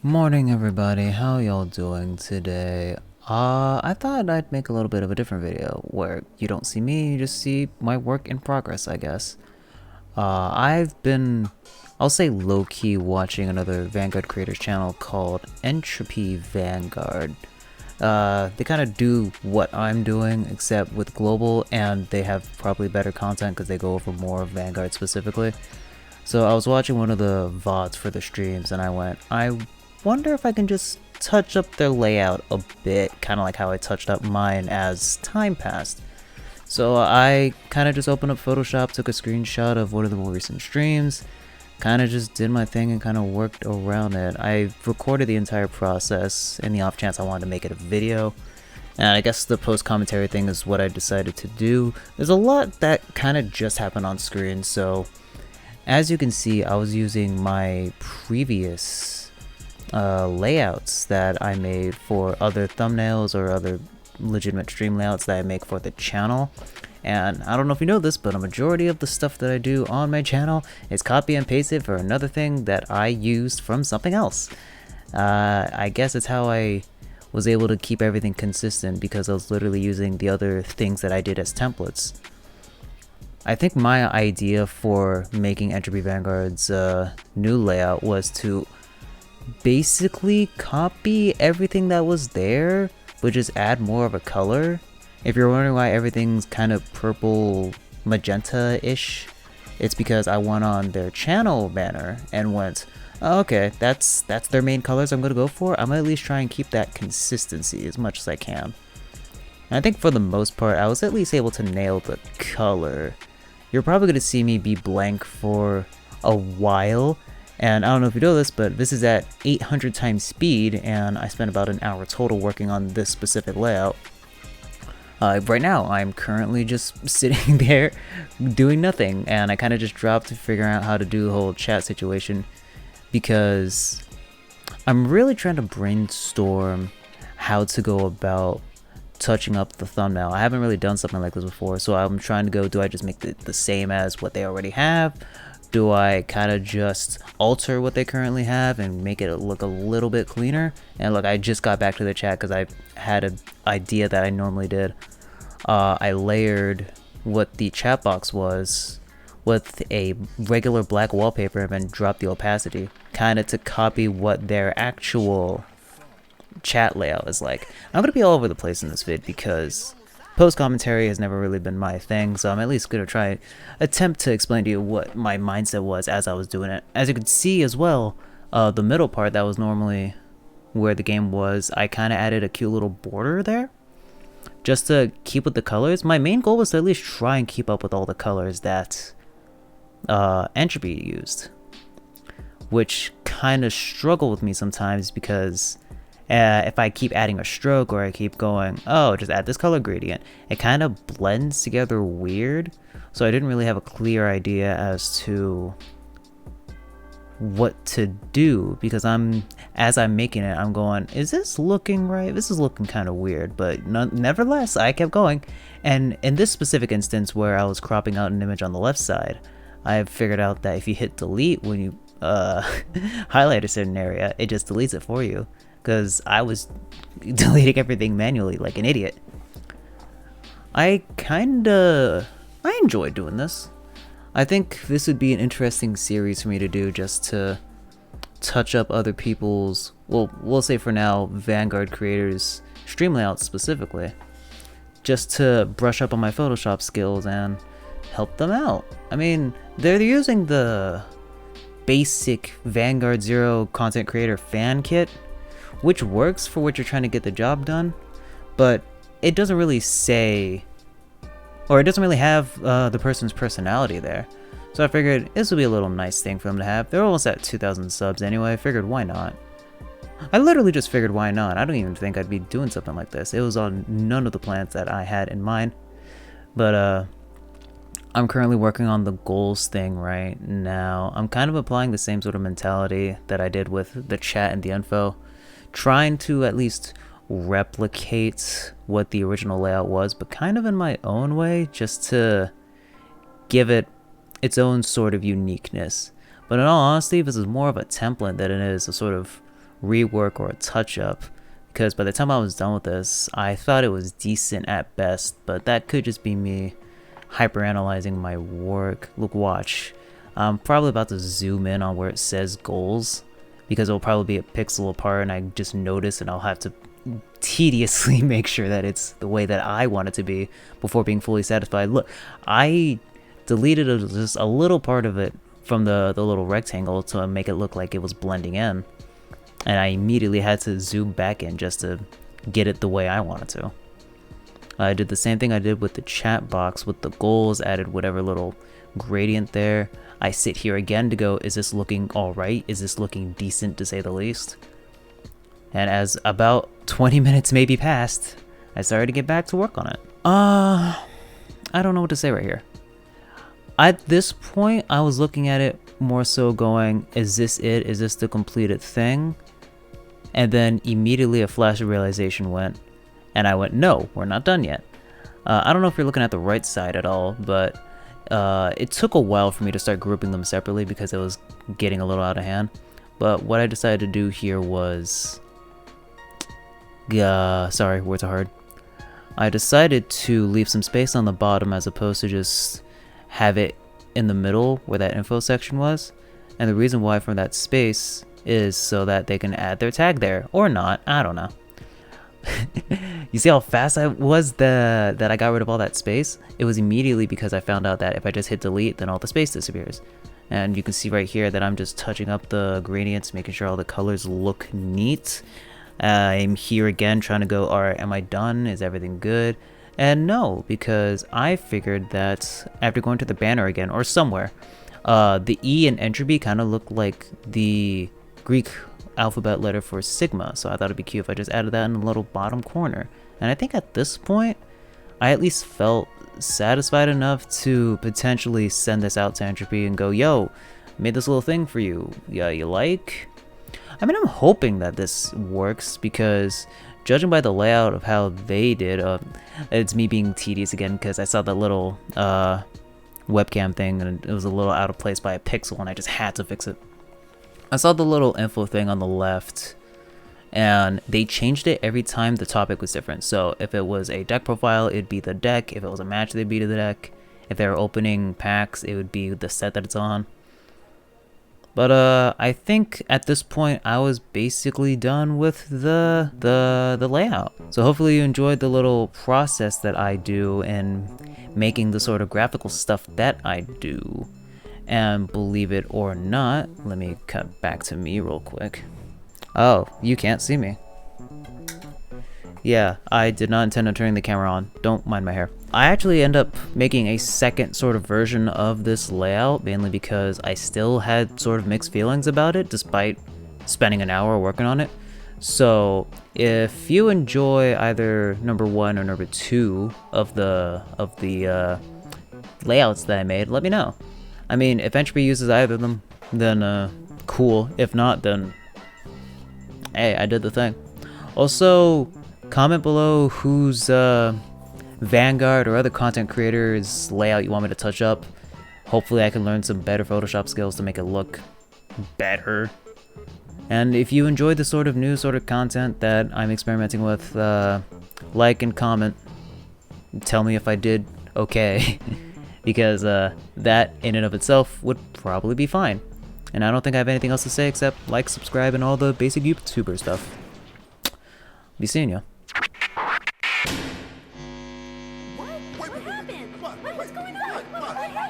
Morning everybody, how y'all doing today? I thought I'd make a little bit of a different video where you don't see me, you just see my work in progress, I guess. I've been, I'll say low-key watching another Vanguard creators channel called Entropy Vanguard. They kind of do what I'm doing, except with global, and they have probably better content because they go over more of Vanguard specifically. So I was watching one of the VODs for the streams and I wonder if I can just touch up their layout a bit, kind of like how I touched up mine as time passed. So I kind of just opened up Photoshop, took a screenshot of one of the more recent streams, kind of just did my thing and kind of worked around it. I recorded the entire process in the off chance I wanted to make it a video. And I guess the post-commentary thing is what I decided to do. There's a lot that kind of just happened on screen, so as you can see, I was using my previous layouts that I made for other thumbnails or other legitimate stream layouts that I make for the channel. And I don't know if you know this, but a majority of the stuff that I do on my channel is copy and pasted for another thing that I used from something else. I guess it's how I was able to keep everything consistent, because I was literally using the other things that I did as templates. I think my idea for making Entropy Vanguard's new layout was to basically copy everything that was there, but just add more of a color. If you're wondering why everything's kind of purple magenta-ish, it's because I went on their channel banner and went, oh, okay, that's their main colors I'm gonna go for. I'm gonna at least try and keep that consistency as much as I can. And I think for the most part, I was at least able to nail the color. You're probably going to see me be blank for a while, and I don't know if you know this, but this is at 800 times speed, and I spent about an hour total working on this specific layout. Right now, I'm currently just sitting there doing nothing, and I kind of just dropped to figure out how to do the whole chat situation, because I'm really trying to brainstorm how to go about touching up the thumbnail. I haven't really done something like this before, so I'm trying to go, do I just make it the same as what they already have? Do I kind of just alter what they currently have and make it look a little bit cleaner? And look, I just got back to the chat because I had an idea that I normally did. I layered what the chat box was with a regular black wallpaper and then dropped the opacity, kind of to copy what their actual chat layout is like. I'm gonna be all over the place in this vid because post commentary has never really been my thing, so I'm at least gonna try attempt to explain to you what my mindset was as I was doing it. As you can see as well, the middle part that was normally where the game was, I kind of added a cute little border there just to keep with the colors. My main goal was to at least try and keep up with all the colors that Entropy used, which kind of struggle with me sometimes because if I keep adding a stroke or I keep going, oh, just add this color gradient, it kind of blends together weird. So I didn't really have a clear idea as to what to do, because as I'm making it, I'm going, is this looking right? This is looking kind of weird, but nevertheless, I kept going. And in this specific instance where I was cropping out an image on the left side, I figured out that if you hit delete when you highlight a certain area, it just deletes it for you, because I was deleting everything manually like an idiot. I enjoy doing this. I think this would be an interesting series for me to do, just to touch up other people's, well, we'll say for now, Vanguard creators' stream layouts specifically, just to brush up on my Photoshop skills and help them out. I mean, they're using the basic Vanguard Zero content creator fan kit, which works for what you're trying to get the job done, but it doesn't really say, or it doesn't really have the person's personality there. So I figured this would be a little nice thing for them to have. They're almost at 2,000 subs anyway. I figured, why not? I literally just figured, why not? I don't even think I'd be doing something like this. It was on none of the plans that I had in mind. But I'm currently working on the goals thing right now. I'm kind of applying the same sort of mentality that I did with the chat and the info, trying to at least replicate what the original layout was, but kind of in my own way, just to give it its own sort of uniqueness. But in all honesty, this is more of a template than it is a sort of rework or a touch up, because by the time I was done with this, I thought it was decent at best, but that could just be me hyperanalyzing my work. Look, watch. I'm probably about to zoom in on where it says goals, because it'll probably be a pixel apart and I just notice, and I'll have to tediously make sure that it's the way that I want it to be before being fully satisfied. Look, I deleted just a little part of it from the little rectangle to make it look like it was blending in, and I immediately had to zoom back in just to get it the way I wanted to. I did the same thing I did with the chat box with the goals, added whatever little gradient there. I sit here again to go, is this looking alright? Is this looking decent, to say the least? And as about 20 minutes maybe passed, I started to get back to work on it. I don't know what to say right here. At this point, I was looking at it more so going, is this it? Is this the completed thing? And then immediately a flash of realization went, and I went, no, we're not done yet. I don't know if you're looking at the right side at all, but it took a while for me to start grouping them separately because it was getting a little out of hand. But what I decided to do here was... sorry, words are hard. I decided to leave some space on the bottom as opposed to just have it in the middle where that info section was. And the reason why from that space is so that they can add their tag there, or not, I don't know. You see how fast I was that I got rid of all that space? It was immediately because I found out that if I just hit delete, then all the space disappears. And you can see right here that I'm just touching up the gradients, making sure all the colors look neat. I'm here again trying to go, alright, am I done? Is everything good? And no, because I figured that after going to the banner again, or somewhere, the E in Entropy kind of looked like the Greek alphabet letter for Sigma, so I thought it'd be cute if I just added that in the little bottom corner. And I think at this point, I at least felt satisfied enough to potentially send this out to Entropy and go, yo, made this little thing for you. Yeah, you like? I mean, I'm hoping that this works because judging by the layout of how they did, it's me being tedious again because I saw the little webcam thing and it was a little out of place by a pixel and I just had to fix it. I saw the little info thing on the left and they changed it every time the topic was different. So if it was a deck profile, it'd be the deck. If it was a match, it'd be the deck. If they were opening packs, it would be the set that it's on. But I think at this point I was basically done with the layout. So hopefully you enjoyed the little process that I do in making the sort of graphical stuff that I do. And believe it or not, let me cut back to me real quick. Oh, you can't see me. Yeah, I did not intend on turning the camera on. Don't mind my hair. I actually end up making a second sort of version of this layout, mainly because I still had sort of mixed feelings about it, despite spending an hour working on it. So if you enjoy either number 1 or number 2 of the layouts that I made, let me know. I mean, if Entropy uses either of them, then cool. If not, then hey, I did the thing. Also, comment below whose Vanguard or other content creators layout you want me to touch up. Hopefully I can learn some better Photoshop skills to make it look better. And if you enjoyed the sort of new sort of content that I'm experimenting with, like and comment. Tell me if I did okay. Because that in and of itself would probably be fine. And I don't think I have anything else to say except like, subscribe, and all the basic YouTuber stuff. Be seeing ya. What happened? What's going on? What happened?